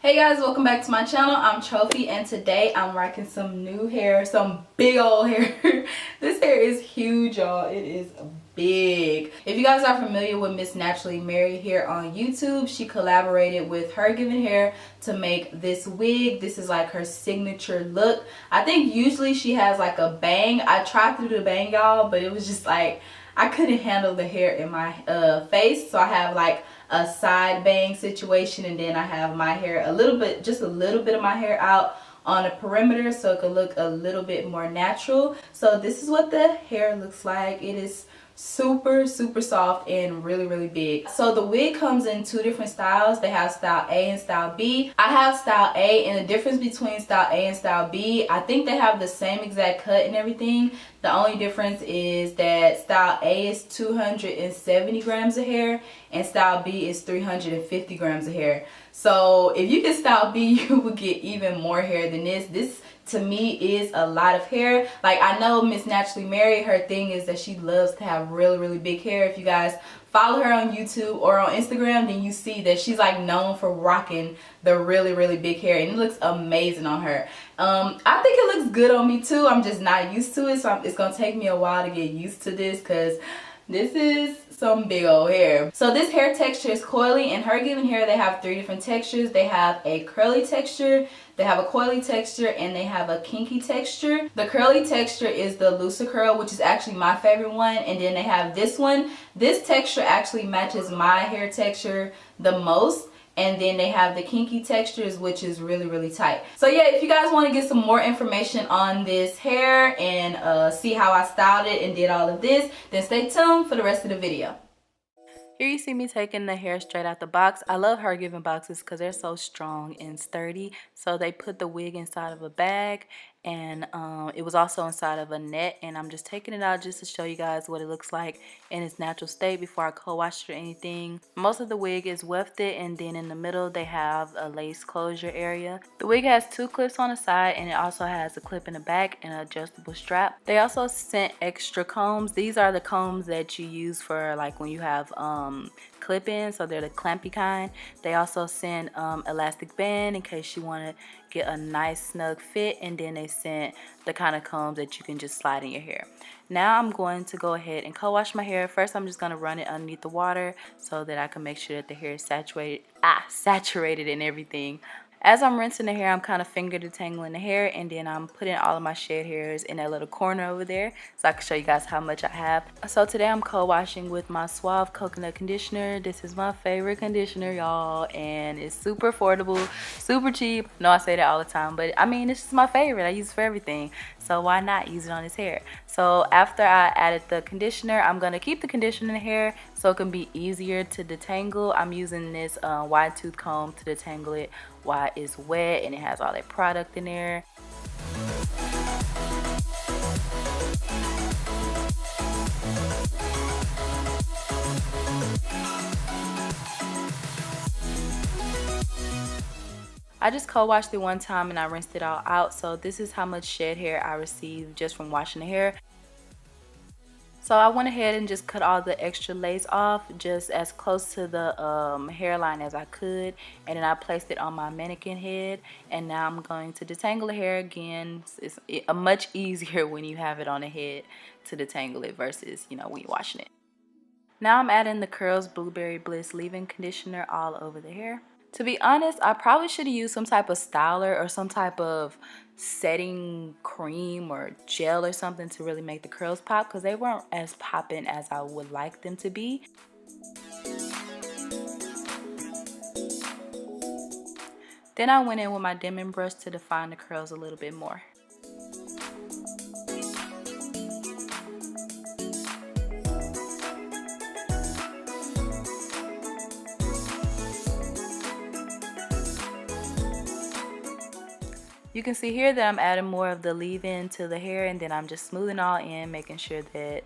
Hey guys, welcome back to my channel. I'm Trophy and today I'm rocking some new hair, some big old hair. This hair is huge, y'all. It is big. If you guys are familiar with Miss Naturally Mary here on YouTube, she collaborated with Hergivenhair to make this wig. This is like her signature look. I think usually she has like a bang. I tried to do the bang, y'all, but it was just like I couldn't handle the hair in my face, so I have like a side bang situation, and then I have my hair just a little bit of my hair out on the perimeter so it could look a little bit more natural. So this is what the hair looks like. It is super soft and really big. So the wig comes in two different styles. They have style A and style B. I have style A, and the difference between style A and style B, I think they have the same exact cut and everything. The only difference is that style A is 270 grams of hair and style B is 350 grams of hair. So if you get style B, you would get even more hair than this. This to me is a lot of hair. Like, I know Miss Naturally Mary, her thing is that she loves to have really big hair. If you guys follow her on YouTube or on Instagram, then you see that she's like known for rocking the really big hair, and it looks amazing on her. I think it looks good on me too. I'm just not used to it, so it's gonna take me a while to get used to this because this is some big old hair. So this hair texture is coily. In Hergivenhair, they have three different textures. They have a curly texture, they have a coily texture, and they have a kinky texture. The curly texture is the looser curl, which is actually my favorite one, and then they have this one. This texture actually matches my hair texture the most. And then they have the kinky textures, which is really tight. So yeah, if you guys want to get some more information on this hair and see how I styled it and did all of this, then stay tuned for the rest of the video. Here you see me taking the hair straight out the box. I love Hergiven boxes because they're so strong and sturdy. So they put the wig inside of a bag, and it was also inside of a net, and I'm just taking it out just to show you guys what it looks like in its natural state before I co-wash it or anything. Most of the wig is wefted, and then in the middle they have a lace closure area. The wig has two clips on the side, and it also has a clip in the back and an adjustable strap. They also sent extra combs. These are the combs that you use for like when you have clip-ins, so they're the clampy kind. They also send elastic band in case you want to get a nice snug fit, and then they sent the kind of combs that you can just slide in your hair. Now I'm going to go ahead and co-wash my hair. First, I'm just going to run it underneath the water so that I can make sure that the hair is saturated and everything. As I'm rinsing the hair, I'm kind of finger detangling the hair, and then I'm putting all of my shed hairs in that little corner over there so I can show you guys how much I have. So today I'm co-washing with my Suave coconut conditioner. This is my favorite conditioner, y'all, and it's super affordable, super cheap. No, I say that all the time, but I mean, it's just my favorite. I use it for everything, so why not use it on this hair? So after I added the conditioner, I'm going to keep the conditioner in the hair so it can be easier to detangle. I'm using this wide tooth comb to detangle it while it's wet and it has all that product in there. I just co-washed it one time and I rinsed it all out. So this is how much shed hair I received just from washing the hair. So I went ahead and just cut all the extra lace off just as close to the hairline as I could, and then I placed it on my mannequin head, and now I'm going to detangle the hair again. It's much easier when you have it on the head to detangle it versus, you know, when you're washing it. Now I'm adding the Curls Blueberry Bliss leave-in conditioner all over the hair. To be honest, I probably should have used some type of styler or some type of setting cream or gel or something to really make the curls pop, because they weren't as popping as I would like them to be. Then I went in with my dimming brush to define the curls a little bit more. You can see here that I'm adding more of the leave-in to the hair, and then I'm just smoothing all in, making sure that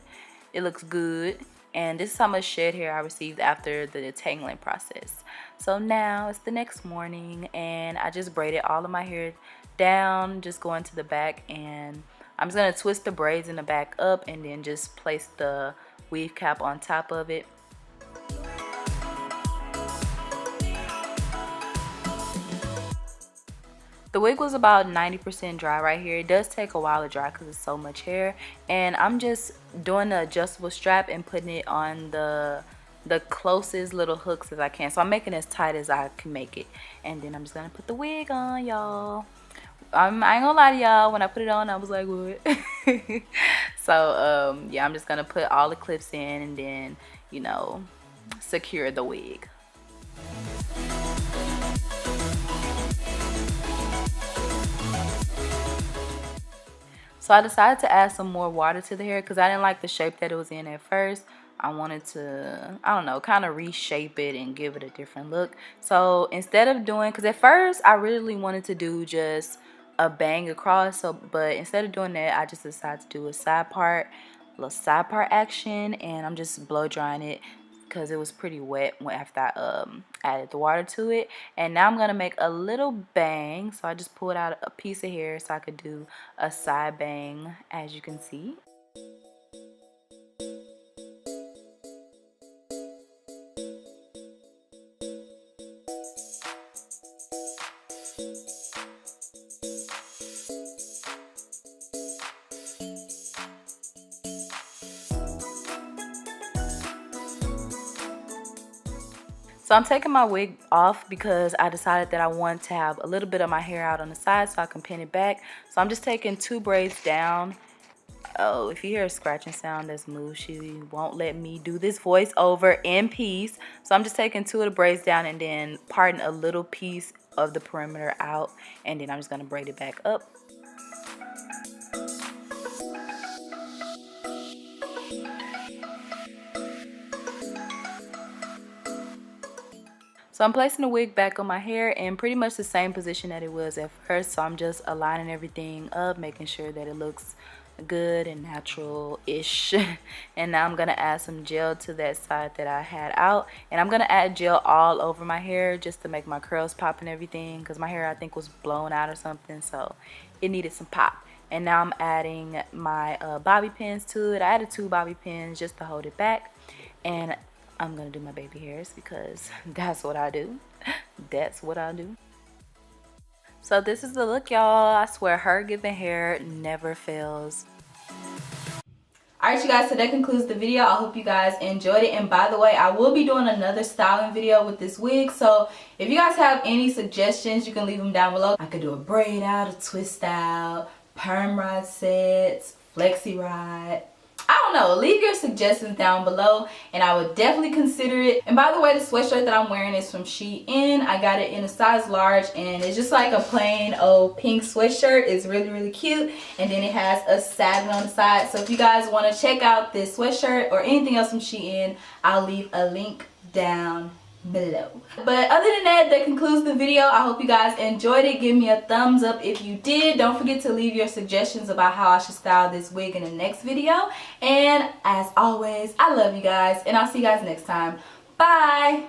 it looks good. And this is how much shed hair I received after the detangling process. So now it's the next morning, and I just braided all of my hair down, just going to the back, and I'm just going to twist the braids in the back up and then just place the weave cap on top of it. The wig was about 90% dry right here. It does take a while to dry because it's so much hair. And I'm just doing the adjustable strap and putting it on the closest little hooks as I can. So I'm making it as tight as I can make it. And then I'm just going to put the wig on, y'all. I ain't gonna lie to y'all, when I put it on I was like, what? So yeah, I'm just gonna put all the clips in and then, you know, secure the wig. So I decided to add some more water to the hair because I didn't like the shape that it was in at first. I wanted to, I don't know, kind of reshape it and give it a different look. So instead of doing, because at first I really wanted to do just a bang across, so but instead of doing that, I just decided to do a side part, little side part action, and I'm just blow drying it because it was pretty wet after I added the water to it. And now I'm gonna make a little bang, so I just pulled out a piece of hair so I could do a side bang, as you can see. So I'm taking my wig off because I decided that I want to have a little bit of my hair out on the side so I can pin it back. So I'm just taking 2 braids down. Oh, if you hear a scratching sound, that's Moo. She won't let me do this voiceover in peace. So I'm just taking 2 of the braids down and then parting a little piece of the perimeter out. And then I'm just going to braid it back up. So I'm placing the wig back on my hair in pretty much the same position that it was at first. So I'm just aligning everything up, making sure that it looks good and natural-ish. And now I'm going to add some gel to that side that I had out. And I'm going to add gel all over my hair just to make my curls pop and everything. Because my hair, I think, was blown out or something. So it needed some pop. And now I'm adding my bobby pins to it. I added 2 bobby pins just to hold it back. And I'm gonna do my baby hairs because that's what I do. That's what I do. So this is the look, y'all. I swear, Hergivenhair never fails. Alright, you guys, so that concludes the video. I hope you guys enjoyed it. And by the way, I will be doing another styling video with this wig. So if you guys have any suggestions, you can leave them down below. I could do a braid out, a twist out, perm rod sets, flexi rod. I don't know, leave your suggestions down below and I would definitely consider it. And by the way, the sweatshirt that I'm wearing is from Shein. I got it in a size large and it's just like a plain old pink sweatshirt. It's really cute, and then it has a satin on the side. So if you guys want to check out this sweatshirt or anything else from Shein, I'll leave a link down below. But other than that, that concludes the video. I hope you guys enjoyed it. Give me a thumbs up if you did. Don't forget to leave your suggestions about how I should style this wig in the next video. And as always, I love you guys and I'll see you guys next time. Bye.